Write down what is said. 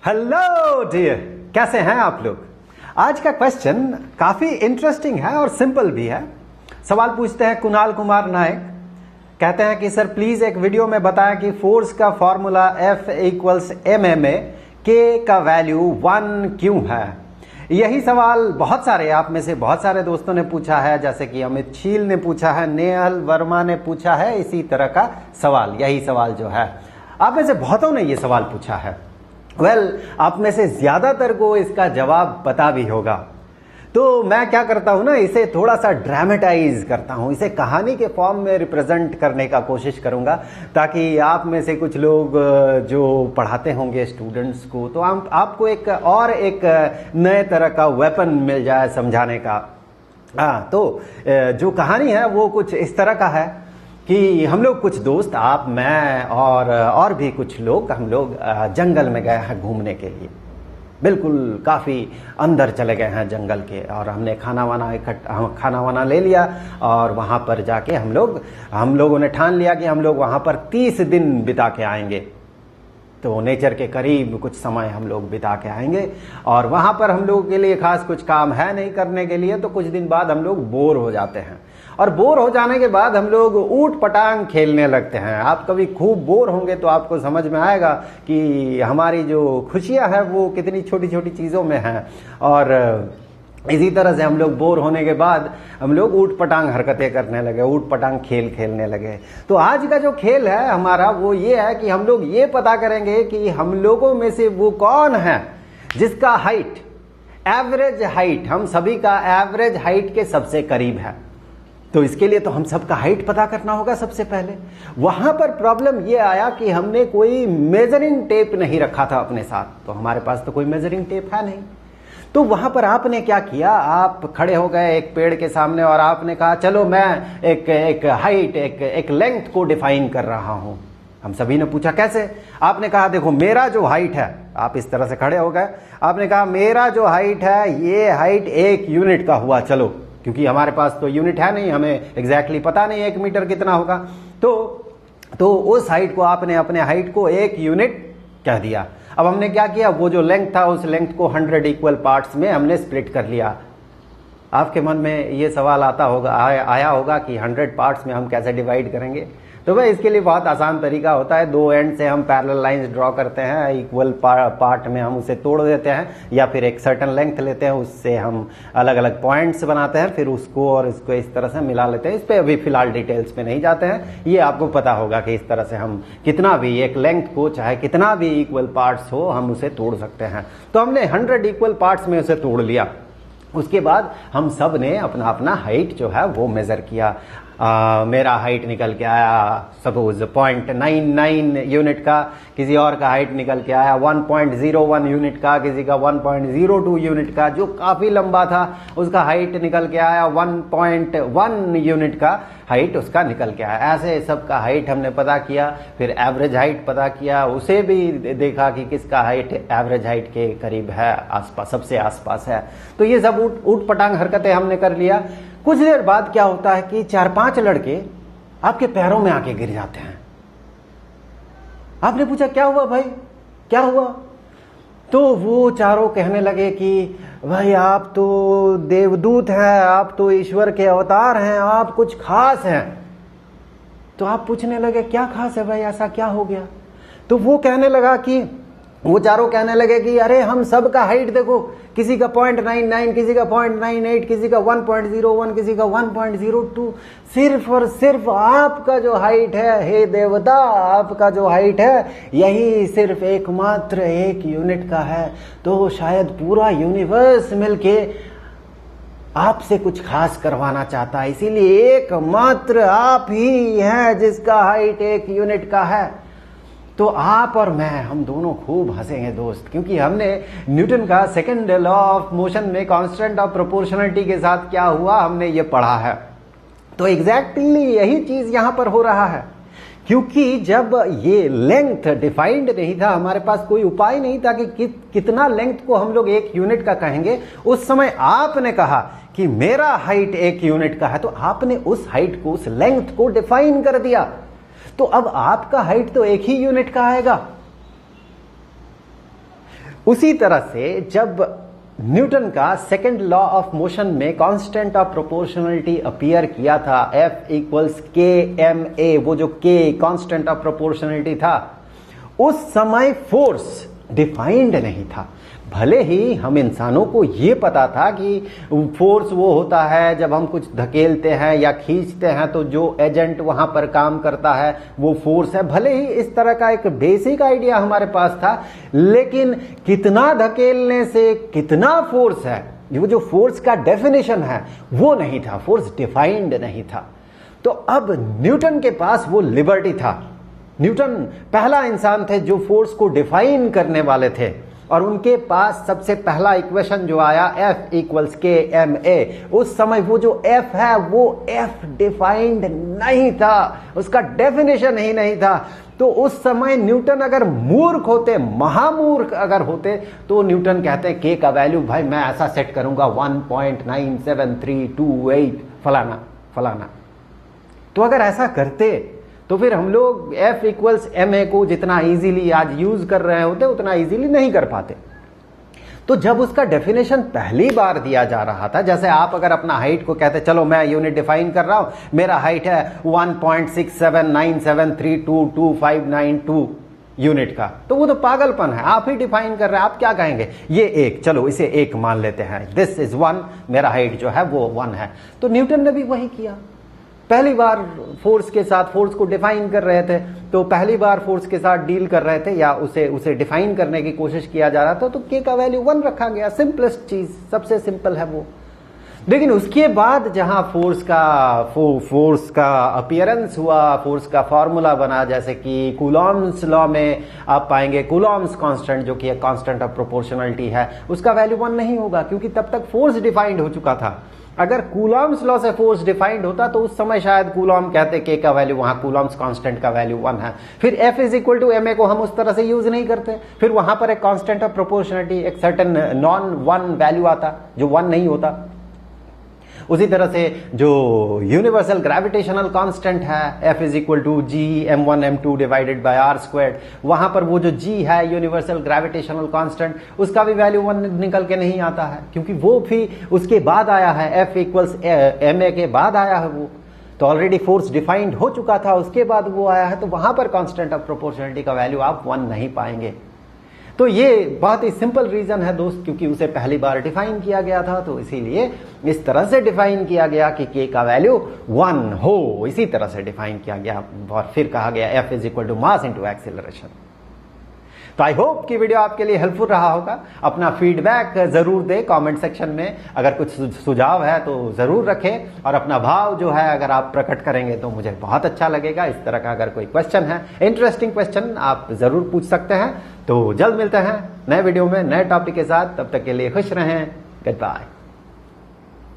Hello dear, कैसे हैं आप लोग। आज का क्वेश्चन काफी इंटरेस्टिंग है और सिंपल भी है। सवाल पूछते हैं कुणाल कुमार नायक। कहते हैं कि सर प्लीज एक वीडियो में बताएं कि फोर्स का formula F equals MMA, K का वैल्यू 1 क्यों है। यही सवाल बहुत सारे आप में से बहुत सारे दोस्तों ने पूछा है, जैसे कि अमित शील ने पूछा है, नेहल वर्मा ने पूछा है, इसी तरह का सवाल, यही सवाल जो है आप में से बहुतों ने ये सवाल पूछा है। आप में से ज्यादातर को इसका जवाब पता भी होगा। तो मैं क्या करता हूं ना, इसे थोड़ा सा ड्रामेटाइज करता हूं, इसे कहानी के फॉर्म में रिप्रेजेंट करने का कोशिश करूंगा, ताकि आप में से कुछ लोग जो पढ़ाते होंगे स्टूडेंट्स को, तो आपको एक नए तरह का वेपन मिल जाए समझाने का। तो जो कहानी है वो कुछ इस तरह का है कि हम लोग कुछ दोस्त, आप, मैं और भी कुछ लोग, हम लोग जंगल में गए हैं घूमने के लिए। बिल्कुल काफी अंदर चले गए हैं जंगल के, और हमने खाना वाना ले लिया, और वहां पर जाके हम लोगों ने ठान लिया कि हम लोग वहां पर 30 दिन बिता के आएंगे। तो नेचर के करीब कुछ समय हम लोग बिता के आएंगे, और वहां पर हम लोगों के लिए खास कुछ काम है नहीं करने के लिए। तो कुछ दिन बाद हम लोग बोर हो जाते हैं, और बोर हो जाने के बाद हम लोग ऊट पटांग खेलने लगते हैं। आप कभी खूब बोर होंगे तो आपको समझ में आएगा कि हमारी जो खुशियां हैं वो कितनी छोटी छोटी चीजों में हैं। और इसी तरह से हम लोग बोर होने के बाद हम लोग ऊट पटांग हरकतें करने लगे, ऊट पटांग खेल खेलने लगे। तो आज का जो खेल है हमारा वो ये है कि हम लोग ये पता करेंगे कि हम लोगों में से वो कौन है जिसका हाइट, एवरेज हाइट, हम सभी का एवरेज हाइट के सबसे करीब है। तो इसके लिए तो हम सबका हाइट पता करना होगा सबसे पहले। वहां पर प्रॉब्लम ये आया कि हमने कोई मेजरिंग टेप नहीं रखा था अपने साथ, तो हमारे पास तो कोई मेजरिंग टेप है नहीं। तो वहां पर आपने क्या किया, आप खड़े हो गए एक पेड़ के सामने और आपने कहा चलो मैं एक हाइट, एक लेंथ को डिफाइन कर रहा हूं। हम सभी ने पूछा कैसे। आपने कहा देखो मेरा जो हाइट है, आप इस तरह से खड़े हो गए, आपने कहा मेरा जो हाइट है ये हाइट 1 यूनिट का हुआ। चलो, क्योंकि हमारे पास तो यूनिट है नहीं, हमें एग्जैक्टली पता नहीं 1 मीटर कितना होगा। तो उस हाइट को आपने अपने हाइट को 1 यूनिट कह दिया। अब हमने क्या किया, वो जो लेंथ था उस लेंथ को 100 इक्वल पार्ट्स में हमने स्प्लिट कर लिया। आपके मन में ये सवाल आया होगा कि 100 पार्ट्स में हम कैसे डिवाइड करेंगे। तो भाई इसके लिए बहुत आसान तरीका होता है, 2 एंड से हम पैरेलल लाइंस ड्रॉ करते हैं, इक्वल पार्ट में हम उसे तोड़ देते हैं, या फिर एक सर्टेन लेंथ लेते हैं, उससे हम अलग अलग पॉइंट्स बनाते हैं, फिर उसको और इसको इस तरह से मिला लेते हैं। इस पे अभी फिलहाल डिटेल्स पे नहीं जाते हैं, ये आपको पता होगा कि इस तरह से हम कितना भी एक लेंथ को, चाहे कितना भी इक्वल पार्ट्स हो, हम उसे तोड़ सकते हैं। तो हमने 100 इक्वल पार्ट्स में उसे तोड़ लिया। उसके बाद हम सब ने अपना अपना हाइट जो है वो मेजर किया। मेरा हाइट निकल के आया सपोज 0.99 यूनिट का, किसी और का हाइट निकल के आया 1.01 यूनिट का, किसी का 1.02 यूनिट का, जो काफी लंबा था उसका हाइट निकल के आया 1.1 यूनिट का हाइट उसका निकल के आया। ऐसे सबका हाइट हमने पता किया, फिर एवरेज हाइट पता किया, उसे भी देखा कि किसका हाइट एवरेज हाइट के करीब है, आसपास, सबसे आसपास है। तो ये सब ऊट पटांग हरकतें हमने कर लिया। कुछ देर बाद क्या होता है कि 4-5 लड़के आपके पैरों में आके गिर जाते हैं। आपने पूछा क्या हुआ भाई, क्या हुआ। तो वो चारों कहने लगे कि भाई आप तो देवदूत हैं, आप तो ईश्वर के अवतार हैं, आप कुछ खास हैं। तो आप पूछने लगे क्या खास है भाई, ऐसा क्या हो गया। तो वो चारों कहने लगे कि अरे हम सब का हाइट देखो, किसी का 0.99, किसी का 0.98, किसी का 1.01, किसी का 1.02, सिर्फ और सिर्फ आपका जो हाइट है, हे देवता, आपका जो हाइट है यही सिर्फ एकमात्र 1 यूनिट का है। तो शायद पूरा यूनिवर्स मिलके आपसे कुछ खास करवाना चाहता है, इसीलिए एकमात्र आप ही हैं जिसका हाइट 1 यूनिट का है। तो आप और मैं, हम दोनों खूब हंसेंगे दोस्त, क्योंकि हमने न्यूटन का सेकंड लॉ ऑफ मोशन में कांस्टेंट ऑफ प्रोपोर्शनलिटी के साथ क्या हुआ हमने ये पढ़ा है। तो एग्जैक्टली यही चीज यहां पर हो रहा है, क्योंकि जब ये लेंथ डिफाइंड नहीं था, हमारे पास कोई उपाय नहीं था कि कितना लेंथ को हम लोग 1 यूनिट का कहेंगे। उस समय आपने कहा कि मेरा हाइट 1 यूनिट का है, तो आपने उस हाइट को, उस लेंथ को डिफाइन कर दिया। तो अब आपका हाइट तो 1 ही यूनिट का आएगा। उसी तरह से जब न्यूटन का सेकंड लॉ ऑफ मोशन में कांस्टेंट ऑफ प्रोपोर्शनलिटी अपीयर किया था, F इक्वल्स के एम ए, वो जो के कांस्टेंट ऑफ प्रोपोर्शनलिटी था, उस समय फोर्स डिफाइंड नहीं था। भले ही हम इंसानों को ये पता था कि फोर्स वो होता है जब हम कुछ धकेलते हैं या खींचते हैं तो जो एजेंट वहां पर काम करता है वो फोर्स है, भले ही इस तरह का एक बेसिक आइडिया हमारे पास था, लेकिन कितना धकेलने से कितना फोर्स है, वो जो फोर्स का डेफिनेशन है वो नहीं था, फोर्स डिफाइंड नहीं था। तो अब न्यूटन के पास वो लिबर्टी था। न्यूटन पहला इंसान थे जो फोर्स को डिफाइन करने वाले थे, और उनके पास सबसे पहला इक्वेशन जो आया F इक्वल्स के एम ए, उस समय वो जो F है वो F डिफाइंड नहीं था, उसका डेफिनेशन ही नहीं था। तो उस समय न्यूटन अगर मूर्ख होते, महामूर्ख अगर होते, तो न्यूटन कहते हैं के का वैल्यू भाई मैं ऐसा सेट करूंगा 1.97328 फलाना फलाना। तो अगर ऐसा करते तो फिर हम लोग F इक्वल्स एम ए को जितना इजीली आज यूज कर रहे होते उतना इजीली नहीं कर पाते। तो जब उसका डेफिनेशन पहली बार दिया जा रहा था, जैसे आप अगर अपना हाइट को कहते चलो मैं यूनिट डिफाइन कर रहा हूं, मेरा हाइट है 1.6797322592 यूनिट का, तो वो तो पागलपन है, आप ही डिफाइन कर रहे हैं। आप क्या कहेंगे, ये एक, चलो इसे एक मान लेते हैं, दिस इज 1, मेरा हाइट जो है वो 1 है। तो न्यूटन ने भी वही किया, पहली बार फोर्स के साथ, फोर्स को डिफाइन कर रहे थे, तो पहली बार फोर्स के साथ डील कर रहे थे या उसे डिफाइन करने की कोशिश किया जा रहा था, तो के का वैल्यू 1 रखा गया। सिंपलेस्ट चीज, सबसे सिंपल है वो। लेकिन उसके बाद जहां फोर्स का अपीयरेंस हुआ, फोर्स का फॉर्मूला बना, जैसे कि कूलॉम्स लॉ में आप पाएंगे कूलॉम्स कांस्टेंट जो कि कांस्टेंट ऑफ प्रोपोर्शनलिटी है, उसका वैल्यू 1 नहीं होगा, क्योंकि तब तक फोर्स डिफाइंड हो चुका था। अगर कूलॉम्स लॉ से फोर्स डिफाइंड होता तो उस समय शायद कूलॉम कहते के का वैल्यू, वहां कूलॉम्स कांस्टेंट का वैल्यू 1 है। फिर F is equal to m a को हम उस तरह से यूज नहीं करते, फिर वहां पर एक कांस्टेंट ऑफ प्रोपोर्शनलिटी, एक सर्टेन नॉन 1 वैल्यू आता जो 1 नहीं होता। उसी तरह से जो यूनिवर्सल ग्रेविटेशनल कांस्टेंट है F is equal to G m1m2 divided by r squared, वहां पर वो जो g है यूनिवर्सल ग्रेविटेशनल कांस्टेंट, उसका भी वैल्यू 1 निकल के नहीं आता है, क्योंकि वो भी उसके बाद आया है, F इक्वल्स ma के बाद आया है वो, तो ऑलरेडी फोर्स डिफाइंड हो चुका था, उसके बाद वो आया है, तो वहां पर कांस्टेंट ऑफ प्रोपोर्शनलिटी का वैल्यू आप 1 नहीं पाएंगे। तो ये बहुत ही सिंपल रीजन है दोस्त, क्योंकि उसे पहली बार डिफाइन किया गया था, तो इसीलिए इस तरह से डिफाइन किया गया कि के का वैल्यू 1 हो, इसी तरह से डिफाइन किया गया, और फिर कहा गया F is equal to mass into acceleration. तो आई होप कि वीडियो आपके लिए हेल्पफुल रहा होगा। अपना फीडबैक जरूर दे कमेंट सेक्शन में, अगर कुछ सुझाव है तो जरूर रखें, और अपना भाव जो है अगर आप प्रकट करेंगे तो मुझे बहुत अच्छा लगेगा। इस तरह का अगर कोई क्वेश्चन है, इंटरेस्टिंग क्वेश्चन, आप जरूर पूछ सकते हैं। तो जल्द मिलते हैं नए वीडियो में नए टॉपिक के साथ, तब तक के लिए खुश रहें, गुड बाय।